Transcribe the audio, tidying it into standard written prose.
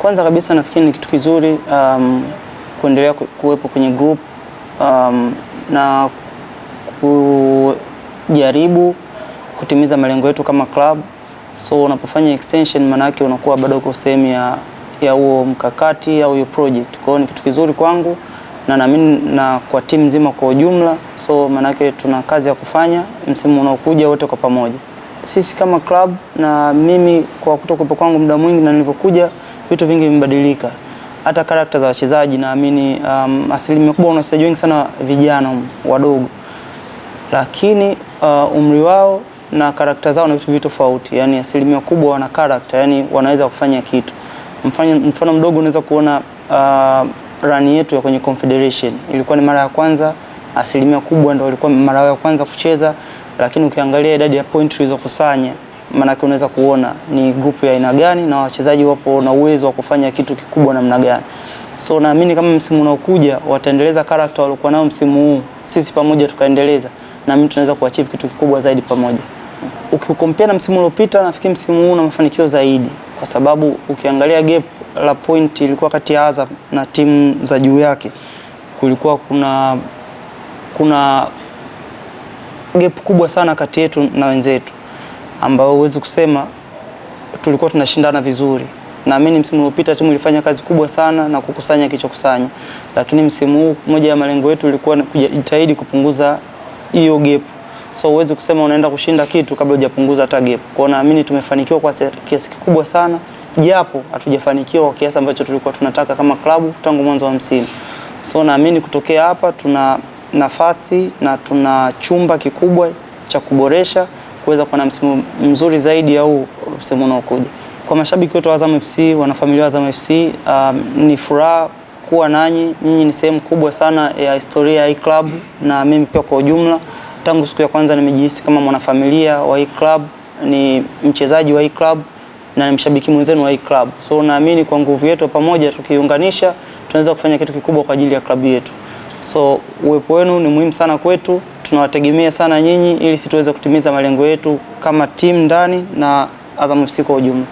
Kwanza kabisa nafikiri ni kitu kizuri kuendelea kuwepo kwenye group na kujaribu kutimiza malengo yetu kama club. So unapofanya extension maana yake unakuwa bado uko sehemu ya huo mkakati au hiyo project. Kwa hiyo ni kitu kizuri kwangu na naamini na kwa timu nzima kwa ujumla. So maana yake tuna kazi ya kufanya msimu unaokuja wote kwa pamoja. Sisi kama club na mimi kwa kutokuwepo kwangu muda mwingi na nilipokuja vitu vingi vimebadilika. Hata character za wachezaji naamini asilimia kubwa wachezaji wengi sana vijana wadogo. Lakini umri wao na character zao na vitu tofauti. Yaani asilimia kubwa wana character, yani wanaweza kufanya kitu. Mfano mdogo unaweza kuona run yetu ya kwenye Confederation. Ilikuwa ni mara ya kwanza, asilimia kubwa ndio ilikuwa mara ya kwanza kucheza, lakini ukiangalia idadi ya point tulizokusanya, maana yake unaweza kuona ni group ya aina gani na wachezaji wapo na uwezo wa kufanya kitu kikubwa namna gani. So naamini kama msimu unaokuja wataendeleza character waliokuwa nao msimu huu, sisi pamoja tukaendeleza, na mimi tunaweza kuachieve kitu kikubwa zaidi pamoja. Ukikompare na msimu uliopita, nafikiri msimu huu una mafanikio zaidi, kwa sababu ukiangalia gap la point ilikuwa kati ya Azam na timu za juu yake, kulikuwa kuna gap kubwa sana kati yetu na wenzetu, ambao huwezi kusema tulikuwa tunashindana vizuri. Naamini msimu uliopita timu ilifanya kazi kubwa sana na kukusanya kilichokusanya, lakini msimu huu moja ya malengo yetu ilikuwa kujitahidi kupunguza hiyo gap. So huwezi kusema unaenda kushinda kitu kabla hujapunguza hata gap. Kwa hiyo naamini tumefanikiwa kwa kiasi kikubwa sana, japo hatujafanikiwa kwa kiasi ambacho tulikuwa tunataka kama klabu tangu mwanzo wa msimu. So naamini kutokea hapa tuna nafasi na tuna chumba kikubwa cha kuboresha kuweza kuwa na msimu mzuri zaidi au msimu unaokuja. Kwa mashabiki wetu wa Azam FC, wanafamilia wa Azam FC, ni furaha kuwa nanyi. Nyinyi ni sehemu kubwa sana ya historia ya hii club na mimi pia kwa ujumla. Tangu siku ya kwanza nimejihisi kama mwanafamilia wa hii club, ni mchezaji wa hii club na ni mshabiki mwenzenu wa hii club. So naamini kwa nguvu yetu pamoja tukiunganisha tunaweza kufanya kitu kikubwa kwa ajili ya club yetu. So uwepo wenu ni muhimu sana kwetu. Tunawategemea sana nyinyi ili sisi tuweze kutimiza malengo yetu kama timu ndani na Azam FC kwa ujumla.